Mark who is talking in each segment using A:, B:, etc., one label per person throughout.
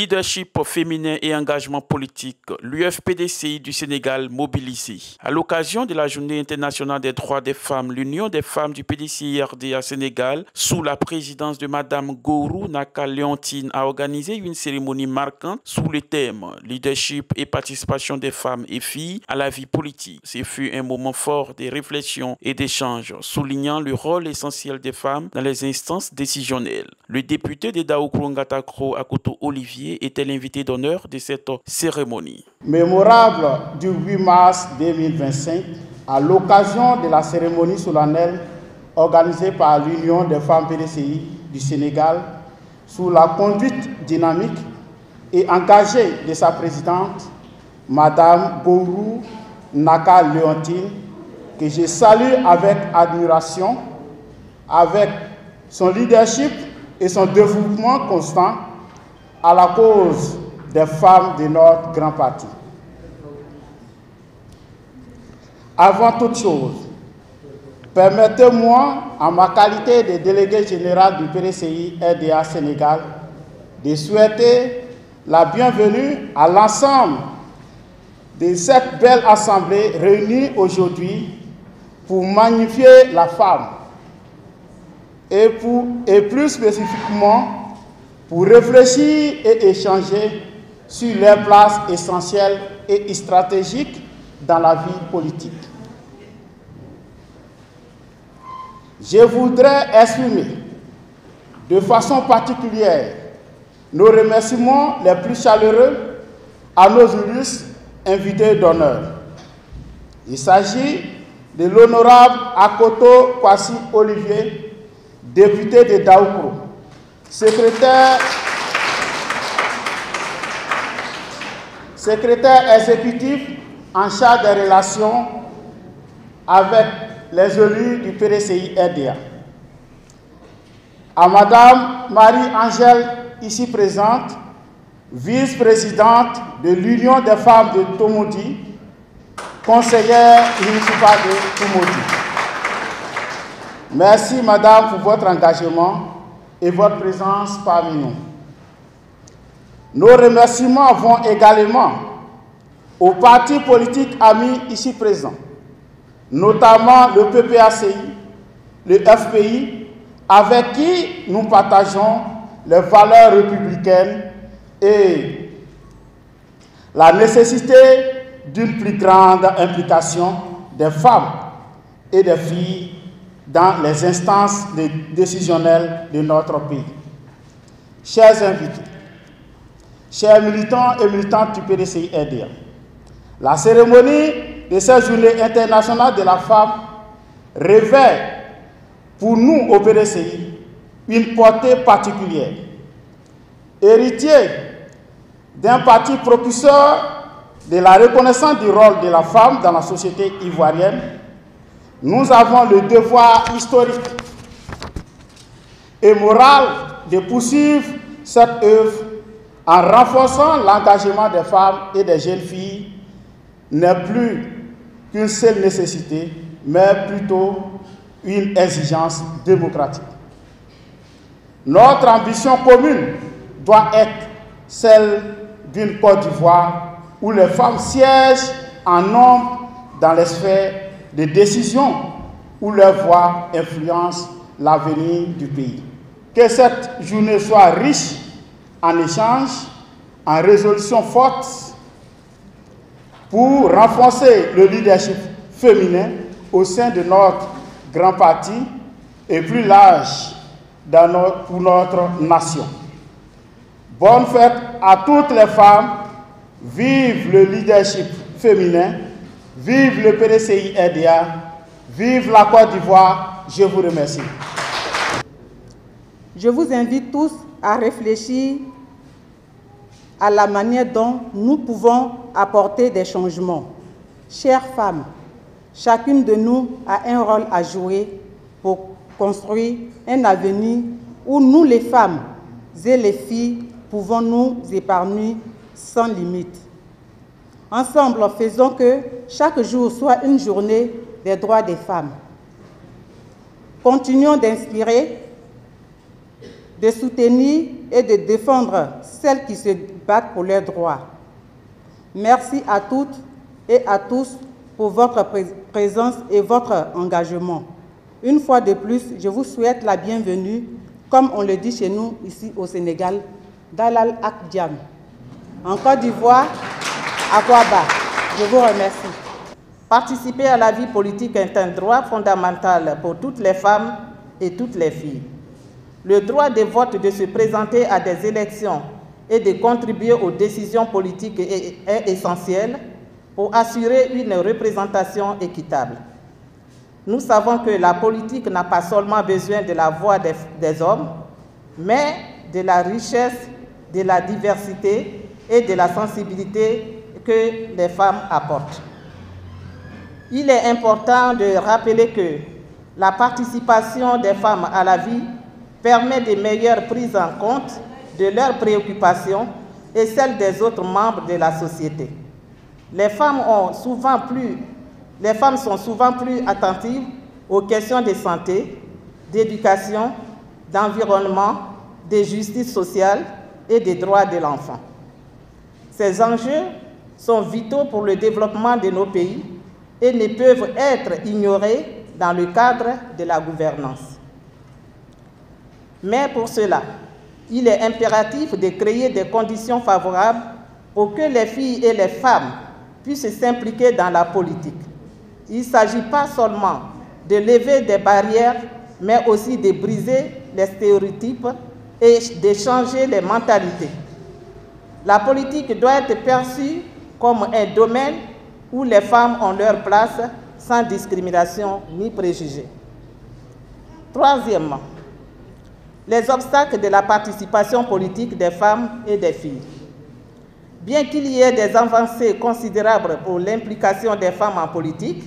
A: Leadership féminin et engagement politique, l'UFPDCI du Sénégal mobilisé. À l'occasion de la Journée internationale des droits des femmes, l'Union des femmes du PDCI-RDA Sénégal, sous la présidence de Madame Gourou Naka Léontine, a organisé une cérémonie marquante sous le thème « Leadership et participation des femmes et filles à la vie politique ». Ce fut un moment fort de réflexion et d'échange, soulignant le rôle essentiel des femmes dans les instances décisionnelles. Le député de Daoukourou Ngatakro, Akoto Olivier, était l'invité d'honneur de cette cérémonie.
B: Mémorable du 8 mars 2025, à l'occasion de la cérémonie solennelle organisée par l'Union des femmes PDCI du Sénégal, sous la conduite dynamique et engagée de sa présidente, Madame Gourou Naka Léontine, que je salue avec admiration, avec son leadership et son dévouement constant à la cause des femmes de notre grand parti. Avant toute chose, permettez-moi, en ma qualité de délégué général du PDCI-RDA Sénégal, de souhaiter la bienvenue à l'ensemble de cette belle assemblée réunie aujourd'hui pour magnifier la femme et plus spécifiquement pour réfléchir et échanger sur les places essentielles et stratégiques dans la vie politique. Je voudrais exprimer de façon particulière nos remerciements les plus chaleureux à nos illustres invités d'honneur. Il s'agit de l'honorable Akoto Kwasi Olivier, député de Daoukourou, secrétaire exécutif en charge des relations avec les élus du PDCI-RDA. À Madame Marie-Angèle, ici présente, vice-présidente de l'Union des femmes de Tomodi, conseillère municipale de Tomodi. Merci Madame pour votre engagement et votre présence parmi nous. Nos remerciements vont également aux partis politiques amis ici présents, notamment le PPACI, le FPI, avec qui nous partageons les valeurs républicaines et la nécessité d'une plus grande implication des femmes et des filles dans les instances décisionnelles de notre pays. Chers invités, chers militants et militantes du PDCI-RDA, la cérémonie de cette journée internationale de la femme revêt pour nous au PDCI une portée particulière. Héritier d'un parti propulseur de la reconnaissance du rôle de la femme dans la société ivoirienne, nous avons le devoir historique et moral de poursuivre cette œuvre en renforçant l'engagement des femmes et des jeunes filles, n'est plus qu'une seule nécessité, mais plutôt une exigence démocratique. Notre ambition commune doit être celle d'une Côte d'Ivoire où les femmes siègent en nombre dans les sphères de décision, où leur voix influence l'avenir du pays. Que cette journée soit riche en échanges, en résolutions fortes pour renforcer le leadership féminin au sein de notre grand parti et plus large pour notre nation. Bonne fête à toutes les femmes, vive le leadership féminin, vive le PDCI-RDA, vive la Côte d'Ivoire, je vous remercie.
C: Je vous invite tous à réfléchir à la manière dont nous pouvons apporter des changements. Chères femmes, chacune de nous a un rôle à jouer pour construire un avenir où nous, les femmes et les filles, pouvons nous épanouir sans limite. Ensemble, faisons que chaque jour soit une journée des droits des femmes. Continuons d'inspirer, de soutenir et de défendre celles qui se battent pour leurs droits. Merci à toutes et à tous pour votre présence et votre engagement. Une fois de plus, je vous souhaite la bienvenue, comme on le dit chez nous ici au Sénégal, Dalal Ak Diam. En Côte d'Ivoire, à Kouaba. Je vous remercie.
D: Participer à la vie politique est un droit fondamental pour toutes les femmes et toutes les filles. Le droit de vote, de se présenter à des élections et de contribuer aux décisions politiques est essentiel pour assurer une représentation équitable. Nous savons que la politique n'a pas seulement besoin de la voix des hommes, mais de la richesse, de la diversité et de la sensibilité que les femmes apportent. Il est important de rappeler que la participation des femmes à la vie permet de meilleures prises en compte de leurs préoccupations et celles des autres membres de la société. Les femmes sont souvent plus attentives aux questions de santé, d'éducation, d'environnement, de justice sociale et des droits de l'enfant. Ces enjeux sont vitaux pour le développement de nos pays et ne peuvent être ignorés dans le cadre de la gouvernance. Mais pour cela, il est impératif de créer des conditions favorables pour que les filles et les femmes puissent s'impliquer dans la politique. Il ne s'agit pas seulement de lever des barrières, mais aussi de briser les stéréotypes et de changer les mentalités. La politique doit être perçue comme un domaine où les femmes ont leur place sans discrimination ni préjugés. Troisièmement, les obstacles de la participation politique des femmes et des filles. Bien qu'il y ait des avancées considérables pour l'implication des femmes en politique,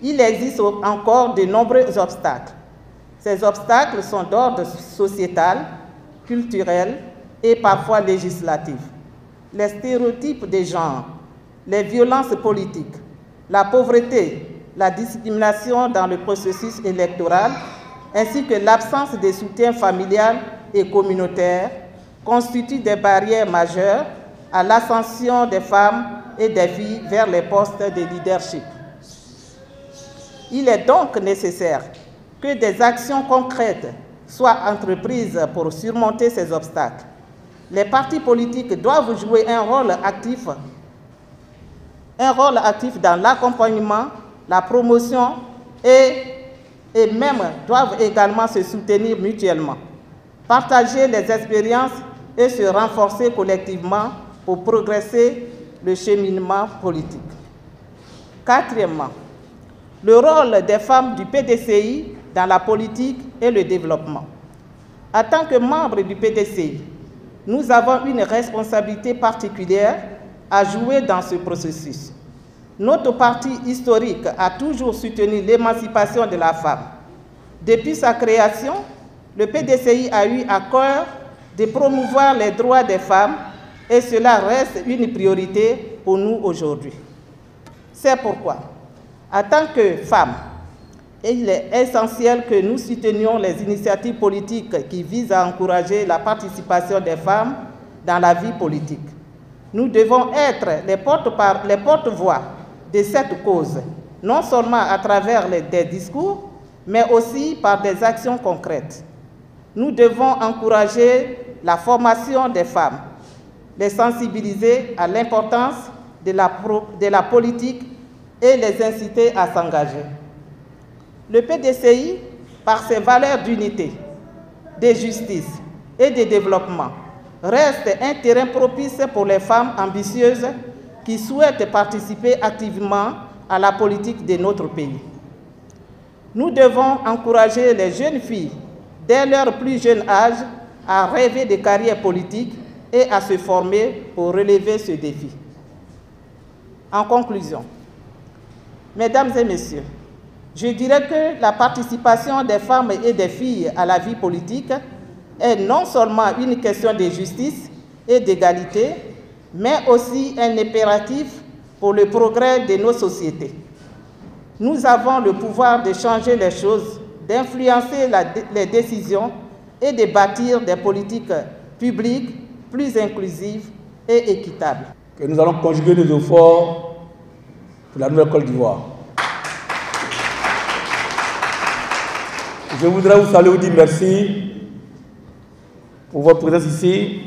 D: il existe encore de nombreux obstacles. Ces obstacles sont d'ordre sociétal, culturel et parfois législatif. Les stéréotypes de genre, les violences politiques, la pauvreté, la discrimination dans le processus électoral, ainsi que l'absence de soutien familial et communautaire constituent des barrières majeures à l'ascension des femmes et des filles vers les postes de leadership. Il est donc nécessaire que des actions concrètes soient entreprises pour surmonter ces obstacles. Les partis politiques doivent jouer un rôle actif dans l'accompagnement, la promotion et même doivent également se soutenir mutuellement, partager les expériences et se renforcer collectivement pour progresser le cheminement politique. Quatrièmement, le rôle des femmes du PDCI dans la politique et le développement. En tant que membres du PDCI, nous avons une responsabilité particulière à jouer dans ce processus. Notre parti historique a toujours soutenu l'émancipation de la femme. Depuis sa création, le PDCI a eu à cœur de promouvoir les droits des femmes et cela reste une priorité pour nous aujourd'hui. C'est pourquoi, en tant que femmes, il est essentiel que nous soutenions les initiatives politiques qui visent à encourager la participation des femmes dans la vie politique. Nous devons être les porte-voix de cette cause, non seulement à travers des discours, mais aussi par des actions concrètes. Nous devons encourager la formation des femmes, les sensibiliser à l'importance de la politique et les inciter à s'engager. Le PDCI, par ses valeurs d'unité, de justice et de développement, reste un terrain propice pour les femmes ambitieuses qui souhaitent participer activement à la politique de notre pays. Nous devons encourager les jeunes filles, dès leur plus jeune âge, à rêver de carrières politiques et à se former pour relever ce défi. En conclusion, mesdames et messieurs, je dirais que la participation des femmes et des filles à la vie politique est non seulement une question de justice et d'égalité, mais aussi un impératif pour le progrès de nos sociétés. Nous avons le pouvoir de changer les choses, d'influencer les décisions et de bâtir des politiques publiques plus inclusives et équitables.
E: Que nous allons conjuguer nos efforts pour la nouvelle Côte d'Ivoire. Je voudrais vous saluer, vous dire merci pour votre présence ici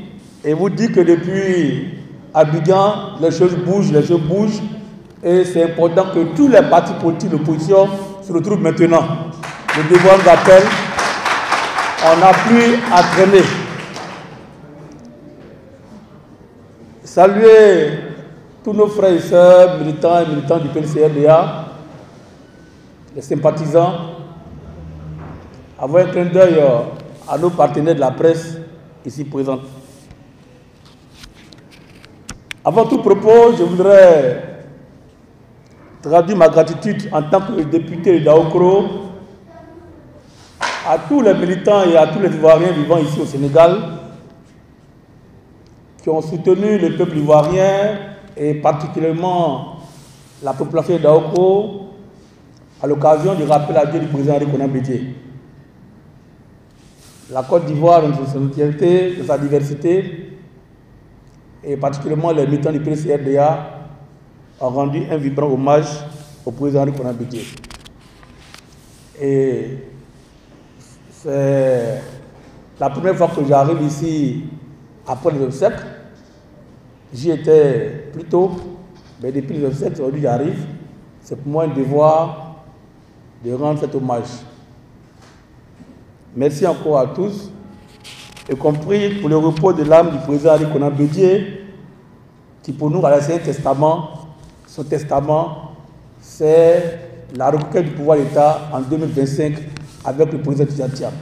E: et vous dire que depuis Abidjan, les choses bougent, et c'est important que tous les partis politiques d'opposition se retrouvent maintenant. Le devoir nous appelle, on n'a plus à traîner. Saluer tous nos frères et sœurs, militants et militantes du PDCRDA, les sympathisants, avoir un clin d'œil à nos partenaires de la presse ici présents. Avant tout propos, je voudrais traduire ma gratitude en tant que député de Daokoro à tous les militants et à tous les Ivoiriens vivant ici au Sénégal qui ont soutenu le peuple ivoirien et particulièrement la population de Daokoro à l'occasion du rappel à Dieu du président Henri Konan Bédié. La Côte d'Ivoire, dans son entièreté, de sa diversité, et particulièrement les militants du PDCRDA, ont rendu un vibrant hommage au président Henri Konan Bédié. Et c'est la première fois que j'arrive ici après les obsèques. J'y étais plus tôt, mais depuis les obsèques, aujourd'hui j'arrive. C'est pour moi un devoir de rendre cet hommage. Merci encore à tous, y compris pour le repos de l'âme du président Henri Konan Bédié, qui pour nous a laissé un testament. Son testament, c'est la reconquête du pouvoir d'État en 2025 avec le président Tidjane Thiam.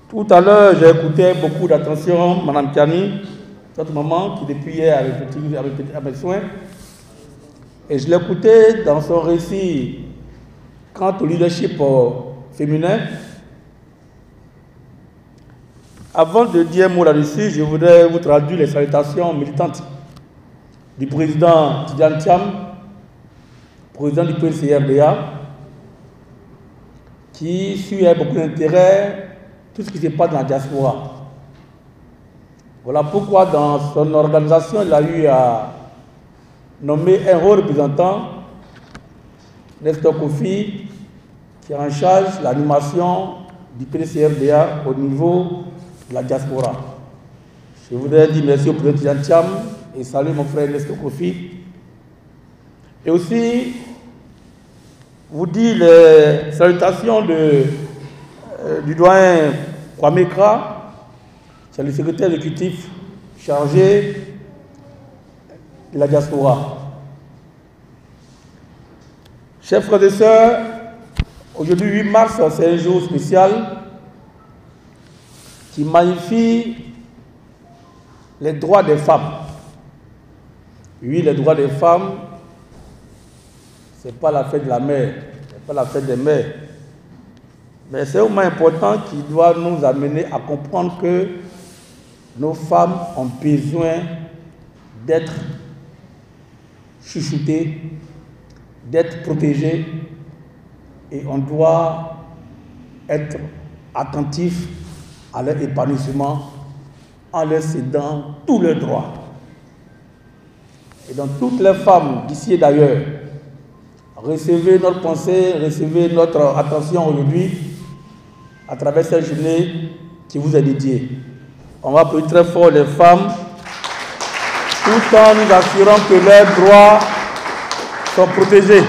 E: Tout à l'heure, j'ai écouté beaucoup d'attention Mme Kiani, notre maman, qui depuis hier a mes soins. Et je l'ai écouté dans son récit quant au leadership féminin. Avant de dire un mot là-dessus, je voudrais vous traduire les salutations militantes du président Tidjane Thiam, président du PDCRDA, qui suit avec beaucoup d'intérêt tout ce qui se passe dans la diaspora. Voilà pourquoi dans son organisation, il a eu à nommer un haut représentant, Nestor Kofi, qui est en charge de l'animation du PDCRDA au niveau de la diaspora. Je voudrais dire merci au président Tidjane Thiam et saluer mon frère Nestor Kofi. Et aussi vous dire les salutations du doyen Kwame Kra, c'est le secrétaire exécutif chargé de la diaspora. Chers frères et sœurs, aujourd'hui 8 mars, c'est un jour spécial qui magnifie les droits des femmes. Oui, les droits des femmes, ce n'est pas la fête de la mère, ce n'est pas la fête des mères. Mais c'est un moment important qui doit nous amener à comprendre que nos femmes ont besoin d'être chouchoutées, d'être protégées, et on doit être attentif à leur épanouissement en leur cédant tous leurs droits. Et donc toutes les femmes d'ici et d'ailleurs, recevez notre pensée, recevez notre attention aujourd'hui à travers cette journée qui vous est dédiée. On va appeler très fort les femmes, tout en nous assurant que leurs droits sont protégés.